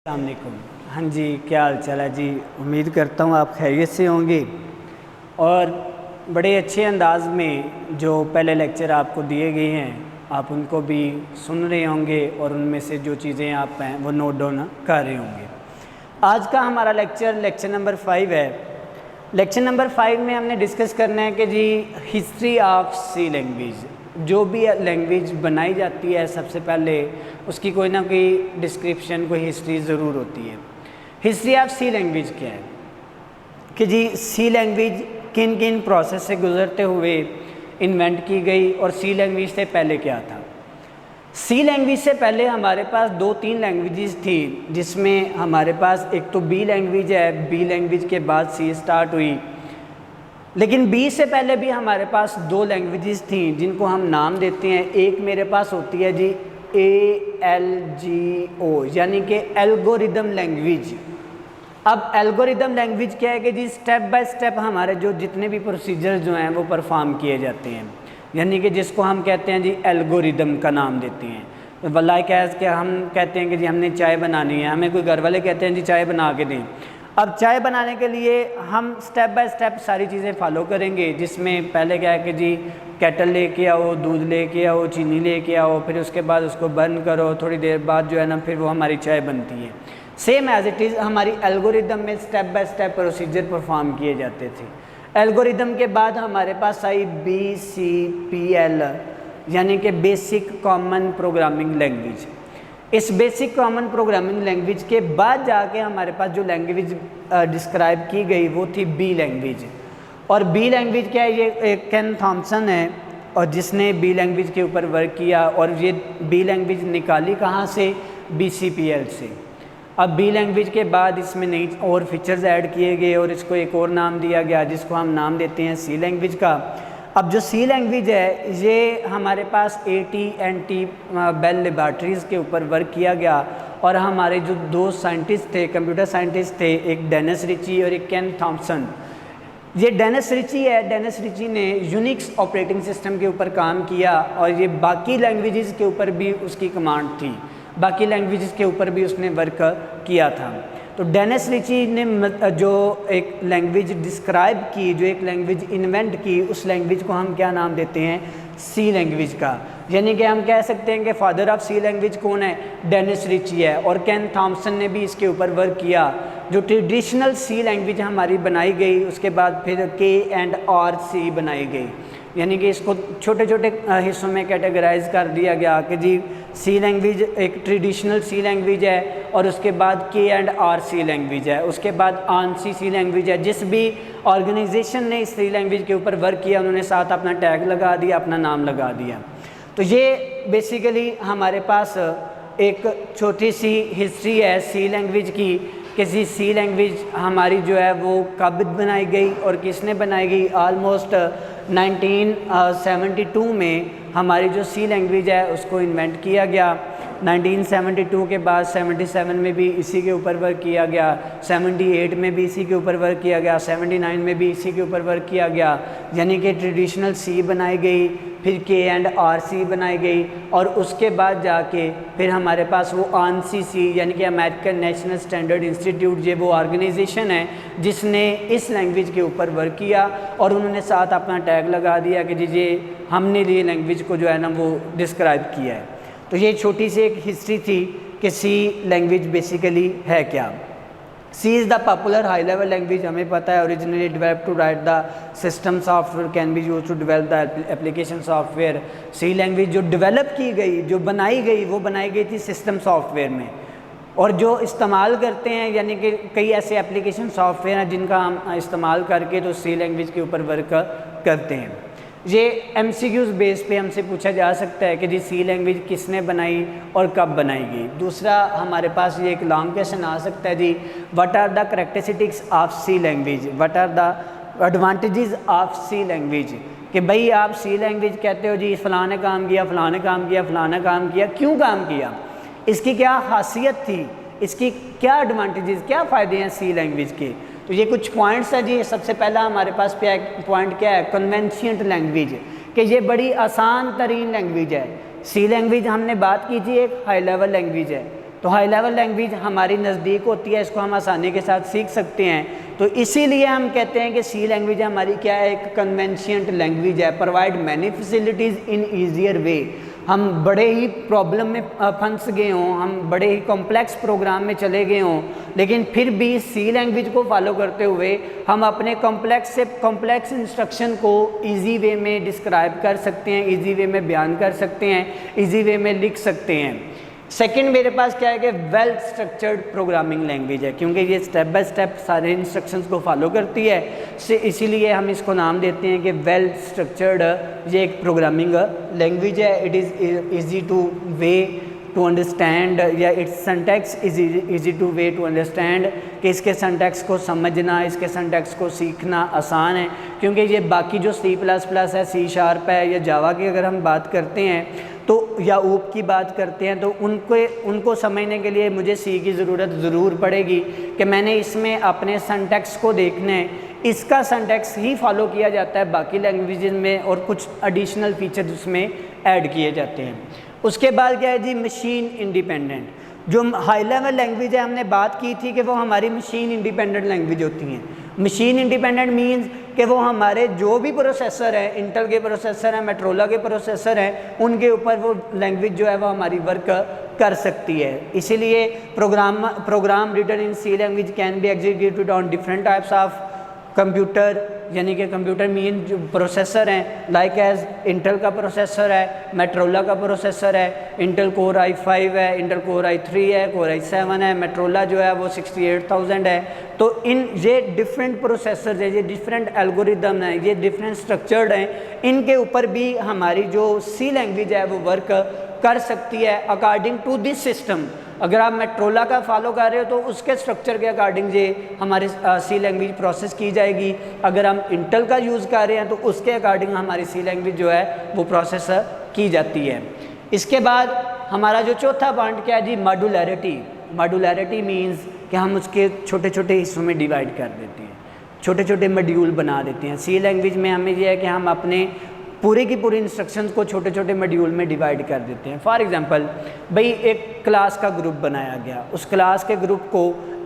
अस्सलामुअलैकुम। हाँ जी, क्या हाल चाल है जी। उम्मीद करता हूँ आप खैरियत से होंगे और बड़े अच्छे अंदाज में जो पहले लेक्चर आपको दिए गए हैं आप उनको भी सुन रहे होंगे और उनमें से जो चीज़ें आप हैं वो नोट डाउन कर रहे होंगे। आज का हमारा लेक्चर नंबर 5 है। लेक्चर नंबर 5 में हमने डिस्कस करना है कि जी हिस्ट्री ऑफ सी लैंग्वेज। जो भी लैंग्वेज बनाई जाती है सबसे पहले उसकी कोई ना कोई डिस्क्रिप्शन, कोई हिस्ट्री ज़रूर होती है। हिस्ट्री ऑफ सी लैंग्वेज क्या है कि जी सी लैंग्वेज किन किन प्रोसेस से गुज़रते हुए इन्वेंट की गई और सी लैंग्वेज से पहले क्या था। सी लैंग्वेज से पहले हमारे पास 2-3 लैंग्वेजेस थी, जिसमें हमारे पास एक तो बी लैंग्वेज है, बी लैंग्वेज के बाद सी स्टार्ट हुई। लेकिन बी से पहले भी हमारे पास 2 लैंग्वेजेस थी जिनको हम नाम देते हैं। एक मेरे पास होती है जी ALGO यानी कि एल्गोरिदम लैंग्वेज। अब एल्गोरिदम लैंग्वेज क्या है कि जी स्टेप बाय स्टेप हमारे जो जितने भी प्रोसीजर जो हैं वो परफॉर्म किए जाते हैं, यानी कि जिसको हम कहते हैं जी एल्गोरिदम का नाम देते हैं। तो वल्लाह क्या हम कहते हैं कि जी हमने चाय बनानी है, हमें कोई घर वाले कहते हैं जी चाय बना के दें। अब चाय बनाने के लिए हम स्टेप बाय स्टेप सारी चीज़ें फॉलो करेंगे, जिसमें पहले क्या है कि जी केटल लेके आओ, दूध लेके आओ, चीनी लेके आओ, फिर उसके बाद उसको बर्न करो, थोड़ी देर बाद जो है ना फिर वो हमारी चाय बनती है। सेम एज इट इज़ हमारी एल्गोरिदम में step by step procedure perform किए जाते थे। एल्गोरिदम के बाद हमारे पास आई BCPL यानी कि बेसिक कॉमन प्रोग्रामिंग लैंग्वेज। इस बेसिक कॉमन प्रोग्रामिंग लैंग्वेज के बाद जाके हमारे पास जो लैंग्वेज डिस्क्राइब की गई वो थी बी लैंग्वेज। और बी लैंग्वेज क्या है, ये केन थॉमसन है और जिसने बी लैंग्वेज के ऊपर वर्क किया। और ये बी लैंग्वेज निकाली कहाँ से, BCPL से। अब बी लैंग्वेज के बाद इसमें नई और फीचर्स ऐड किए गए और इसको एक और नाम दिया गया जिसको हम नाम देते हैं सी लैंग्वेज का। अब जो सी लैंग्वेज है ये हमारे पास AT&T बेल लेबॉर्ट्रीज़ के ऊपर वर्क किया गया और हमारे जो 2 साइंटिस्ट थे, कंप्यूटर साइंटिस्ट थे, एक डेनिस रिची और एक केन थॉमसन। ये डेनिस रिची है, डेनिस रिची ने यूनिक्स ऑपरेटिंग सिस्टम के ऊपर काम किया और ये बाकी लैंग्वेजेस के ऊपर भी उसकी कमांड थी, बाकी लैंग्वेजेस के ऊपर भी उसने वर्क किया था। तो डेनिस रिची ने जो एक लैंग्वेज डिस्क्राइब की, जो एक लैंग्वेज इन्वेंट की, उस लैंग्वेज को हम क्या नाम देते हैं, सी लैंग्वेज का। यानी कि हम कह सकते हैं कि फादर ऑफ सी लैंग्वेज कौन है, डेनिस रिची है। और केन थॉमसन ने भी इसके ऊपर वर्क किया। जो ट्रेडिशनल सी लैंग्वेज हमारी बनाई गई उसके बाद फिर KC बनाई गई, यानी कि इसको छोटे छोटे हिस्सों में कैटेगराइज कर दिया गया कि जी सी लैंग्वेज एक ट्रेडिशनल सी लैंग्वेज है और उसके बाद KC लैंग्वेज है, उसके बाद ANSI सी लैंग्वेज है। जिस भी ऑर्गेनाइजेशन ने इस सी लैंग्वेज के ऊपर वर्क किया उन्होंने साथ अपना टैग लगा दिया, अपना नाम लगा दिया। तो ये बेसिकली हमारे पास एक छोटी सी हिस्ट्री है सी लैंग्वेज की कि सी लैंग्वेज हमारी जो है वो कब बनाई गई और किसने बनाई गई। ऑलमोस्ट 1972 में हमारी जो सी लैंग्वेज है उसको इन्वेंट किया गया। 1972 के बाद 77 में भी इसी के ऊपर वर्क किया गया, 78 में भी इसी के ऊपर वर्क किया गया, 79 में भी इसी के ऊपर वर्क किया गया। यानी कि ट्रेडिशनल सी बनाई गई, फिर KC बनाई गई और उसके बाद जाके फिर हमारे पास वो ANSI यानी कि अमेरिकन नेशनल स्टैंडर्ड इंस्टीट्यूट, ये वो ऑर्गेनाइजेशन है जिसने इस लैंग्वेज के ऊपर वर्क किया और उन्होंने साथ अपना टैग लगा दिया कि जी हमने ये लैंग्वेज को जो है ना वो डिस्क्राइब किया है। तो ये छोटी सी एक हिस्ट्री थी कि सी लैंग्वेज बेसिकली है क्या। C is the popular high level language, हमें पता है, originally develop to write the system software can be use to develop the application software. C language जो डेवलप की गई, जो बनाई गई, वो बनाई गई थी सिस्टम सॉफ्टवेयर में। और जो इस्तेमाल करते हैं यानी कि कई ऐसे एप्लीकेशन सॉफ्टवेयर हैं जिनका हम इस्तेमाल करके तो सी लैंग्वेज के ऊपर वर्क करते हैं। ये MCQs बेस पे हमसे पूछा जा सकता है कि जी सी लैंग्वेज किसने बनाई और कब बनाई गई। दूसरा हमारे पास ये एक लॉन्ग क्वेश्चन आ सकता है जी, what are the characteristics of C language, what are the advantages of C language. कि भाई आप सी लैंग्वेज कहते हो जी फ़लाँ ने काम किया, फ़लाँ ने काम किया, फ़लाँ ने काम किया, क्यों काम किया, इसकी क्या खासियत थी, इसकी क्या एडवांटेजेस, क्या फ़ायदे हैं सी लैंग्वेज के। तो ये कुछ पॉइंट्स हैं जी। सबसे पहला हमारे पास पॉइंट क्या है, कन्वेंशियंट लैंग्वेज, कि ये बड़ी आसान तरीन लैंग्वेज है। सी लैंग्वेज हमने बात की थी एक हाई लेवल लैंग्वेज है, तो हाई लेवल लैंग्वेज हमारी नज़दीक होती है, इसको हम आसानी के साथ सीख सकते हैं। तो इसीलिए हम कहते हैं कि सी लैंग्वेज हमारी क्या है, एक कन्वेंशियंट लैंग्वेज है, प्रोवाइड मैनी फैसिलिटीज़ इन ईजियर वे। हम बड़े ही प्रॉब्लम में फंस गए हों, हम बड़े ही कॉम्प्लेक्स प्रोग्राम में चले गए हों, लेकिन फिर भी सी लैंग्वेज को फॉलो करते हुए हम अपने कॉम्प्लेक्स से कॉम्प्लेक्स इंस्ट्रक्शन को इजी वे में डिस्क्राइब कर सकते हैं, इजी वे में बयान कर सकते हैं, इजी वे में लिख सकते हैं। सेकंड मेरे पास क्या है कि वेल स्ट्रक्चर्ड प्रोग्रामिंग लैंग्वेज है, क्योंकि ये स्टेप बाय स्टेप सारे इंस्ट्रक्शंस को फॉलो करती है, इसीलिए हम इसको नाम देते हैं कि वेल स्ट्रक्चर्ड ये एक प्रोग्रामिंग लैंग्वेज है। It is easy to way to understand, या it's syntax is easy to way to understand, कि इसके सिंटैक्स को समझना, इसके सिंटैक्स को सीखना आसान है। क्योंकि ये बाकी जो C++ है, C# है, या जावा की अगर हम बात करते हैं तो, या ऊप की बात करते हैं, तो उनको समझने के लिए मुझे सी की ज़रूरत ज़रूर पड़ेगी कि मैंने इसमें अपने सिंटैक्स को देखना है। इसका सिंटैक्स ही फॉलो किया जाता है बाकी लैंग्वेजेस में, और कुछ एडिशनल फीचर्स उसमें ऐड किए जाते हैं। उसके बाद क्या है जी, मशीन इंडिपेंडेंट। जो हाई लेवल लैंग्वेज है, हमने बात की थी कि वो हमारी मशीन इंडिपेंडेंट लैंग्वेज होती हैं। मशीन इंडिपेंडेंट मींस कि वो हमारे जो भी प्रोसेसर है, इंटेल के प्रोसेसर हैं, मेट्रोला के प्रोसेसर हैं, उनके ऊपर वो लैंग्वेज जो है वो हमारी वर्क कर सकती है। इसीलिए program written in C language can be executed on different types of computer, यानी कि कंप्यूटर मीन जो प्रोसेसर हैं, लाइक एज इंटेल का प्रोसेसर है, मेट्रोला का प्रोसेसर है, इंटेल कोर i5 है, इंटेल कोर i3 है, कोर i7 है, मेट्रोला जो है वो 68,000 है। तो इन ये डिफरेंट प्रोसेसर है, ये डिफरेंट एल्गोरिदम हैं, ये डिफरेंट स्ट्रक्चर्ड हैं, इनके ऊपर भी हमारी जो सी लैंग्वेज है वो वर्क कर सकती है अकॉर्डिंग टू दिस सिस्टम। अगर आप मेट्रोला का फॉलो कर रहे हो तो उसके स्ट्रक्चर के अकॉर्डिंग ये हमारी सी लैंग्वेज प्रोसेस की जाएगी। अगर हम इंटेल का यूज़ कर रहे हैं तो उसके अकॉर्डिंग हमारी सी लैंग्वेज जो है वो प्रोसेस की जाती है। इसके बाद हमारा जो चौथा पॉइंट क्या है जी, मॉड्यूलैरिटी। मॉड्यूलैरिटी मीन्स कि हम उसके छोटे छोटे हिस्सों में डिवाइड कर देते हैं, छोटे छोटे मॉड्यूल बना देते हैं। सी लैंग्वेज में हमें यह है कि हम अपने पूरे की पूरी इंस्ट्रक्शंस को छोटे छोटे मॉड्यूल में डिवाइड कर देते हैं। फॉर एग्जांपल, भाई एक क्लास का ग्रुप बनाया गया, उस क्लास के ग्रुप को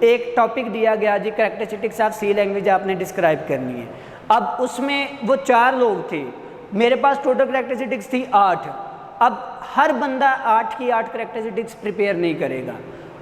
एक टॉपिक दिया गया जी, कैरेक्टरिस्टिक्स ऑफ सी लैंग्वेज आपने डिस्क्राइब करनी है। अब उसमें वो 4 लोग थे, मेरे पास टोटल कैरेक्टरिस्टिक्स थी 8। अब हर बंदा 8 की 8 कैरेक्टरिस्टिक्स प्रिपेयर नहीं करेगा,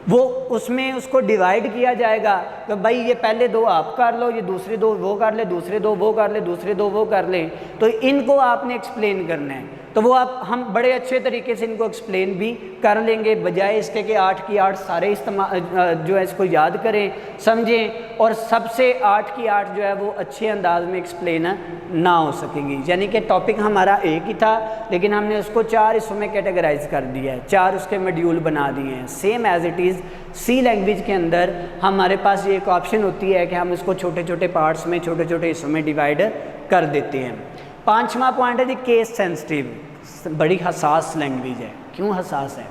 वो उसमें उसको डिवाइड किया जाएगा कि भाई ये पहले 2 आप कर लो, ये दूसरे 2 वो कर ले, दूसरे 2 वो कर ले, दूसरे 2 वो कर ले। तो इनको आपने एक्सप्लेन करना है, तो वो हम बड़े अच्छे तरीके से इनको एक्सप्लेन भी कर लेंगे, बजाय इसके कि 8 की 8 सारे इस्तेमाल जो है इसको याद करें, समझें, और सबसे 8 की 8 जो है वो अच्छे अंदाज में एक्सप्लेन ना हो सकेंगी। यानी कि टॉपिक हमारा एक ही था, लेकिन हमने उसको 4 हिस्सों में कैटेगराइज कर दिया है, 4 उसके मॉड्यूल बना दिए हैं। Same as it is C language के अंदर हमारे पास ये एक ऑप्शन होती है कि हम इसको छोटे छोटे पार्ट्स में, छोटे छोटे हिस्सों में डिवाइड कर देते हैं। 5वां पॉइंट है जी, केस सेंसिटिव। बड़ी हसास लैंग्वेज है। क्यों हसास है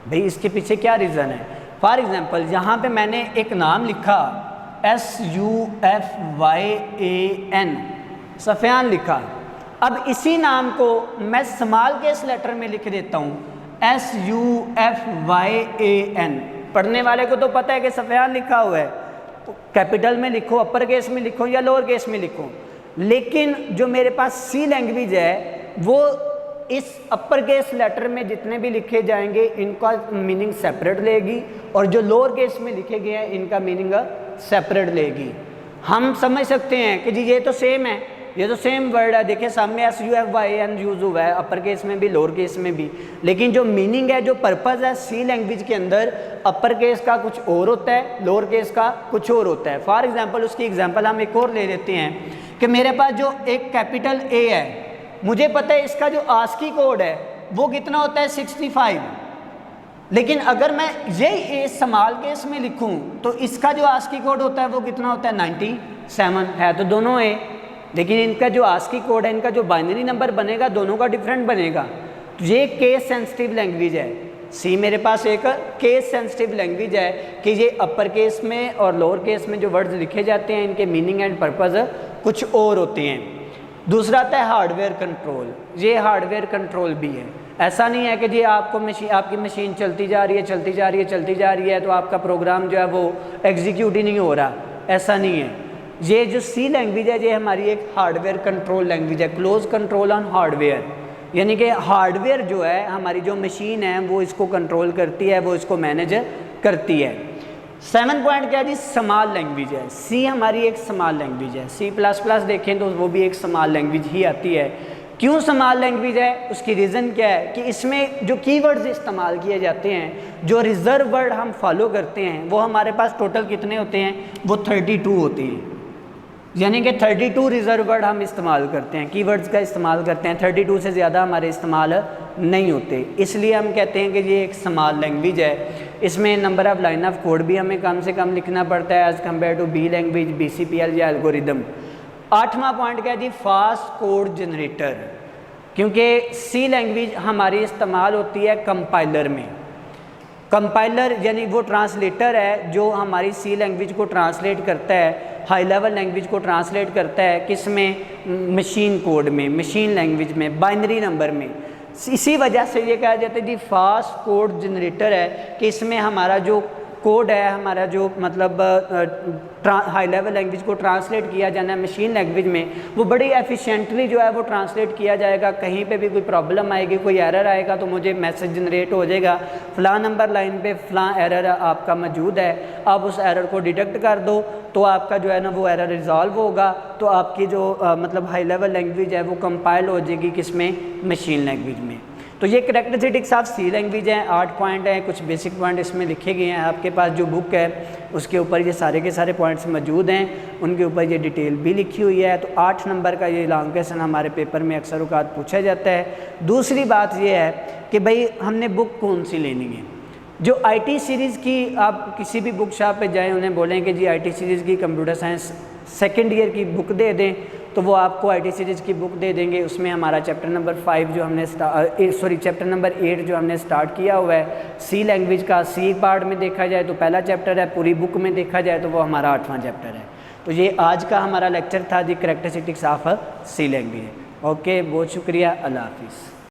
भाई, इसके पीछे क्या रीज़न है? फॉर एग्जांपल, यहाँ पे मैंने एक नाम लिखा SUFYAN, सफ़यान लिखा। अब इसी नाम को मैं स्मॉल केस लेटर में लिख देता हूँ SUFYAN। पढ़ने वाले को तो पता है कि सफ़यान लिखा हुआ है, कैपिटल में लिखो, अपर केस में लिखो या लोअर केस में लिखो। लेकिन जो मेरे पास सी लैंग्वेज है वो इस अपर केस लेटर में जितने भी लिखे जाएंगे इनका मीनिंग सेपरेट लेगी, और जो लोअर केस में लिखे गए हैं इनका मीनिंग सेपरेट लेगी। हम समझ सकते हैं कि जी ये तो सेम है, ये तो सेम वर्ड है, देखिए सामने SUFYAN यूज़ हुआ है, अपर केस में भी लोअर केस में भी, लेकिन जो मीनिंग है, जो पर्पज़ है सी लैंग्वेज के अंदर, अपर केस का कुछ और होता है, लोअर केस का कुछ और होता है। फॉर एग्जांपल, उसकी एग्जांपल हम एक और ले लेते हैं कि मेरे पास जो एक कैपिटल A है, मुझे पता है इसका जो ASCII कोड है वो कितना होता है 65, लेकिन अगर मैं ये स्मॉल केस में लिखूं तो इसका जो ASCII कोड होता है वो कितना होता है 97 है। तो दोनों है, लेकिन इनका जो ASCII कोड है, इनका जो बाइनरी नंबर बनेगा दोनों का डिफरेंट बनेगा। तो ये केस सेंसिटिव लैंग्वेज है। सी मेरे पास एक केस सेंसिटिव लैंग्वेज है कि ये अपर केस में और लोअर केस में जो वर्ड्स लिखे जाते हैं इनके मीनिंग एंड पर्पज़ कुछ और होते हैं। दूसरा आता है हार्डवेयर कंट्रोल। ये हार्डवेयर कंट्रोल भी है। ऐसा नहीं है कि जी आपकी मशीन चलती जा रही है तो आपका प्रोग्राम जो है वो एग्जीक्यूट ही नहीं हो रहा, ऐसा नहीं है। ये जो सी लैंग्वेज है ये हमारी एक हार्डवेयर कंट्रोल लैंग्वेज है, क्लोज कंट्रोल ऑन हार्डवेयर, यानी कि हार्डवेयर जो है हमारी जो मशीन है वो इसको कंट्रोल करती है, वो इसको मैनेज करती है। 7 पॉइंट क्या है जी, स्मॉल लैंग्वेज है। सी हमारी एक स्मॉल लैंग्वेज है। C++ देखें तो वो भी एक स्मॉल लैंग्वेज ही आती है। क्यों स्मॉल लैंग्वेज है, उसकी रीज़न क्या है कि इसमें जो कीवर्ड्स इस्तेमाल किए जाते हैं, जो रिजर्व वर्ड हम फॉलो करते हैं, वो हमारे पास टोटल कितने होते हैं, वो 32 होते हैं। यानी कि 32 रिजर्व वर्ड हम इस्तेमाल करते हैं, कीवर्ड्स का इस्तेमाल करते हैं, 32 से ज़्यादा हमारे इस्तेमाल नहीं होते, इसलिए हम कहते हैं कि ये एक स्मॉल लैंग्वेज है। इसमें number of line of code भी हमें कम से कम लिखना पड़ता है as compare to B language, BCPL या एल्गोरिदम। 8वां पॉइंट क्या है जी, फास्ट कोड जनरेटर, क्योंकि सी लैंग्वेज हमारी इस्तेमाल होती है कंपाइलर में। कंपाइलर यानी वो ट्रांसलेटर है जो हमारी सी लैंग्वेज को ट्रांसलेट करता है, हाई लेवल लैंग्वेज को ट्रांसलेट करता है, किस में, मशीन कोड में, मशीन लैंग्वेज में, बाइनरी नंबर में। इसी वजह से ये कहा जाता है जी फास्ट कोड जनरेटर है कि इसमें हमारा जो कोड है, हमारा जो मतलब हाई लेवल लैंग्वेज को ट्रांसलेट किया जाना है मशीन लैंग्वेज में, वो बड़ी एफिशिएंटली जो है वो ट्रांसलेट किया जाएगा। कहीं पे भी कोई प्रॉब्लम आएगी, कोई एरर आएगा तो मुझे मैसेज जनरेट हो जाएगा, फ़लाँ नंबर लाइन पे फ़लाँ एरर आपका मौजूद है, आप उस एरर को डिटेक्ट कर दो तो आपका जो है ना वो एरर रिजॉल्व होगा, तो आपकी जो मतलब हाई लेवल लैंग्वेज है वो कंपाइल हो जाएगी किसमें, मशीन लैंग्वेज में। तो ये कैरेक्टरिस्टिक्स ऑफ सी लैंग्वेज हैं। 8 पॉइंट हैं, कुछ बेसिक पॉइंट इसमें लिखे गए हैं। आपके पास जो बुक है उसके ऊपर ये सारे के सारे पॉइंट्स मौजूद हैं, उनके ऊपर ये डिटेल भी लिखी हुई है। तो 8 नंबर का ये लॉन्ग क्वेश्चन हमारे पेपर में अक्सर औकात पूछा जाता है। दूसरी बात ये है कि भाई हमने बुक कौन सी लेनी है। जो IT सीरीज़ की, आप किसी भी बुक शॉप पे जाएं, उन्हें बोलें कि जी IT सीरीज़ की कंप्यूटर साइंस 2nd ईयर की बुक दे दें, तो वो आपको IT सीरीज़ की बुक दे देंगे। उसमें हमारा चैप्टर नंबर 5 जो हमने चैप्टर नंबर 8 जो हमने स्टार्ट किया हुआ है सी लैंग्वेज का, सी पार्ट में देखा जाए तो पहला चैप्टर है, पूरी बुक में देखा जाए तो वो हमारा 8वां चैप्टर है। तो ये आज का हमारा लेक्चर था जी characteristics of C language. Okay, बहुत शुक्रिया, अल्लाह हाफिज़।